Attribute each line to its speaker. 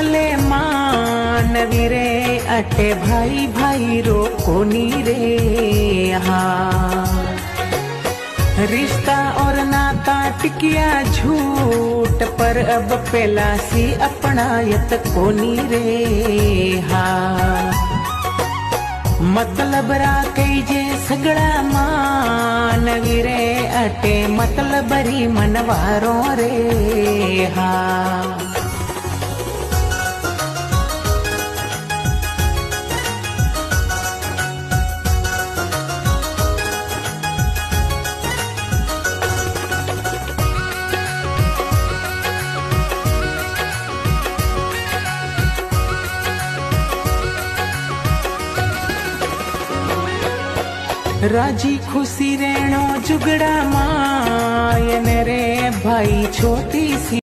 Speaker 1: चले मानवी रे अटे भाई भाई रो कोनी रे। हाँ रिश्ता और नाता टिकिया झूठ पर अब पेला सी अपनायत कोनी रे। हाँ मतलब राखई जे सगड़ा मानवी रे अटे मतलबरी मनवारो रे। हाँ राजी खुशी रहनो जुगड़ा मायन रे भाई छोटी सी